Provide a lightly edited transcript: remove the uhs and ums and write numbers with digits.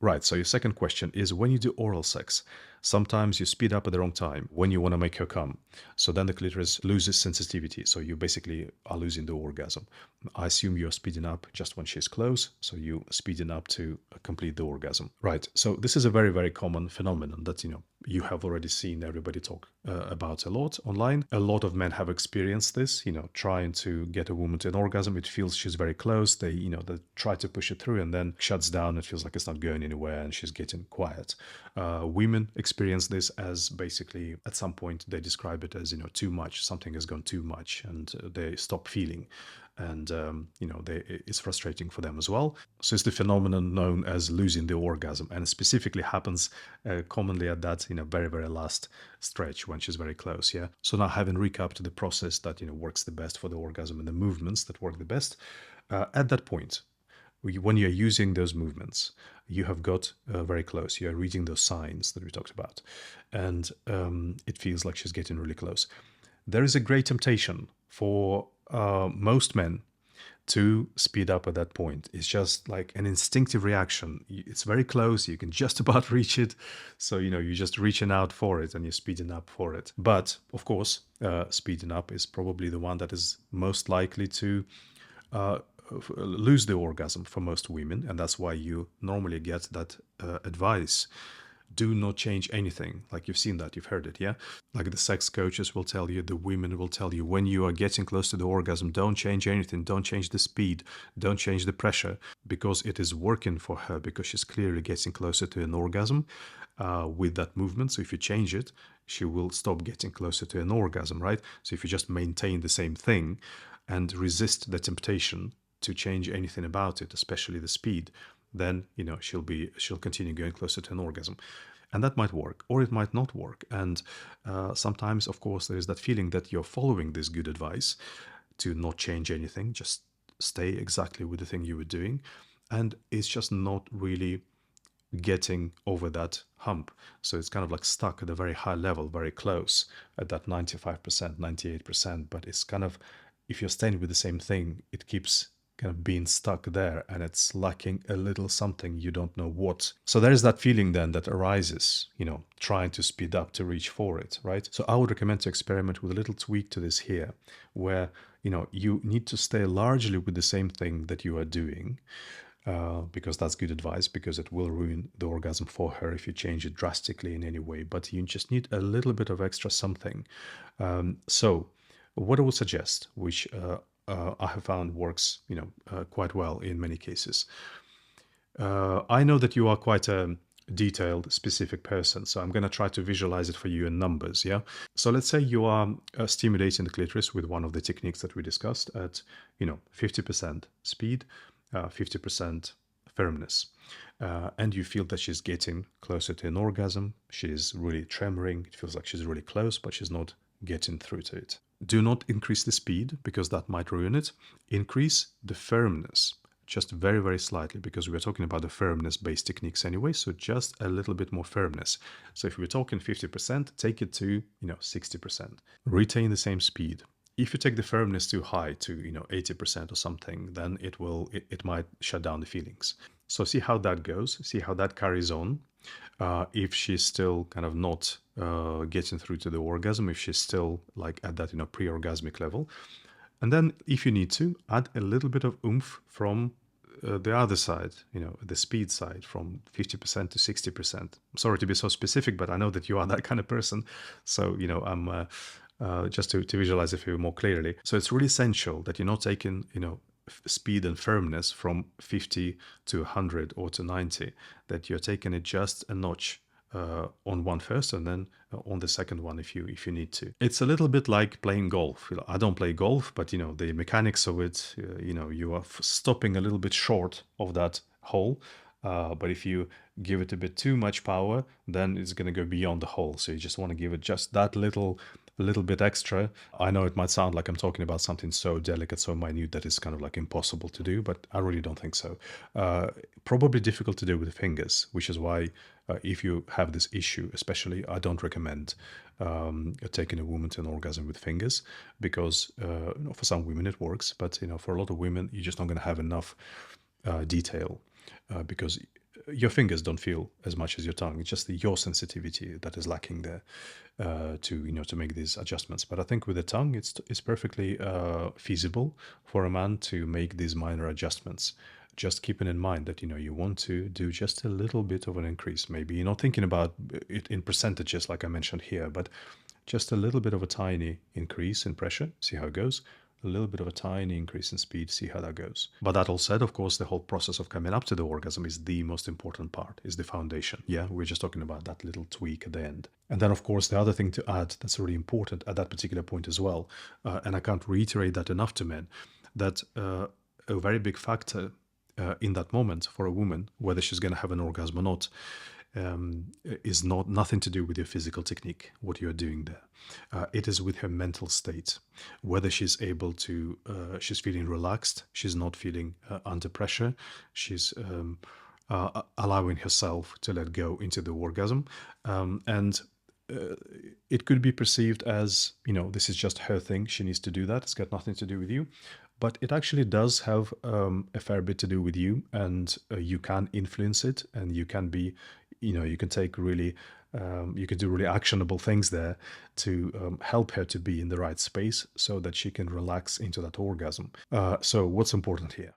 Right, so your second question is when you do oral sex, sometimes you speed up at the wrong time when you want to make her come. So then the clitoris loses sensitivity. So you basically are losing the orgasm. I assume you're speeding up just when she's close. So you speeding up to complete the orgasm. Right, so this is a very, very common phenomenon that, you have already seen everybody talk about a lot online. A lot of men have experienced this, trying to get a woman to an orgasm. It feels she's very close. They try to push it through and then shuts down. It feels like it's not going anywhere and she's getting quiet. Women experience this as basically at some point they describe it as, too much. Something has gone too much and they stop feeling. And, it's frustrating for them as well. So it's the phenomenon known as losing the orgasm. And it specifically happens commonly at that, very, very last stretch when she's very close. Yeah. So now having recapped the process that, works the best for the orgasm and the movements that work the best, at that point, when you're using those movements, you have got very close. You're reading those signs that we talked about. And it feels like she's getting really close. There is a great temptation for most men to speed up at that point. It's just like an instinctive reaction. It's very close. You can just about reach it. So, you're just reaching out for it and you're speeding up for it. But of course, speeding up is probably the one that is most likely to lose the orgasm for most women. And that's why you normally get that advice. Do not change anything. Like you've seen that, you've heard it, yeah? Like the sex coaches will tell you, the women will tell you, when you are getting close to the orgasm, don't change anything, don't change the speed, don't change the pressure, because it is working for her, because she's clearly getting closer to an orgasm with that movement. So if you change it, she will stop getting closer to an orgasm, right? So if you just maintain the same thing and resist the temptation to change anything about it, especially the speed, then she'll continue going closer to an orgasm. And that might work, or it might not work. And sometimes, of course, there is that feeling that you're following this good advice to not change anything, just stay exactly with the thing you were doing. And it's just not really getting over that hump. So it's kind of like stuck at a very high level, very close at that 95%, 98%. But it's kind of, if you're staying with the same thing, it keeps kind of being stuck there and it's lacking a little something, you don't know what. So there is that feeling then that arises, trying to speed up to reach for it, right? So I would recommend to experiment with a little tweak to this here, where, you need to stay largely with the same thing that you are doing, because that's good advice, because it will ruin the orgasm for her if you change it drastically in any way. But you just need a little bit of extra something. So what I would suggest, which I have found works, quite well in many cases. I know that you are quite a detailed, specific person, so I'm going to try to visualize it for you in numbers, yeah? So let's say you are stimulating the clitoris with one of the techniques that we discussed at, 50% speed, 50% firmness. And you feel that she's getting closer to an orgasm. She's really tremoring. It feels like she's really close, but she's not getting through to it. Do not increase the speed because that might ruin it. Increase the firmness just very, very slightly, because we're talking about the firmness-based techniques anyway, so just a little bit more firmness. So if we're talking 50%, take it to, 60%. Retain the same speed. If you take the firmness too high to 80% or something, then it might shut down the feelings. So see how that goes, see how that carries on. If she's still kind of not getting through to the orgasm, if she's still like at that pre-orgasmic level, and then if you need to, add a little bit of oomph from the other side, the speed side, from 50% to 60%. I'm sorry to be so specific, but I know that you are that kind of person. So I'm just to visualize it for you more clearly. So it's really essential that you're not taking speed and firmness from 50 to 100 or to 90, that you're taking it just a notch on one first and then on the second one if you need to. It's a little bit like playing golf. I don't play golf, but the mechanics of it, you are stopping a little bit short of that hole. But if you give it a bit too much power, then it's going to go beyond the hole. So you just want to give it just that little bit extra. I know it might sound like I'm talking about something so delicate, so minute that it's kind of like impossible to do, but I really don't think so. Probably difficult to do with the fingers, which is why if you have this issue, especially, I don't recommend taking a woman to an orgasm with fingers, because for some women it works, but for a lot of women, you're just not going to have enough detail, because your fingers don't feel as much as your tongue. It's just your sensitivity that is lacking there to to make these adjustments. But I think with the tongue, it's perfectly feasible for a man to make these minor adjustments. Just keeping in mind that you want to do just a little bit of an increase. Maybe you're not thinking about it in percentages like I mentioned here, but just a little bit of a tiny increase in pressure. See how it goes. A little bit of a tiny increase in speed, see how that goes. But that all said, of course, the whole process of coming up to the orgasm is the most important part, is the foundation. Yeah, we're just talking about that little tweak at the end. And then, of course, the other thing to add that's really important at that particular point as well, and I can't reiterate that enough to men, that a very big factor in that moment for a woman, whether she's going to have an orgasm or not, is nothing to do with your physical technique, what you're doing there. It is with her mental state, whether she's able to, she's feeling relaxed, she's not feeling under pressure, she's allowing herself to let go into the orgasm. And it could be perceived as, this is just her thing. She needs to do that. It's got nothing to do with you. But it actually does have a fair bit to do with you, and you can influence it, and you can be, you can take really, you can do really actionable things there to help her to be in the right space so that she can relax into that orgasm. So what's important here?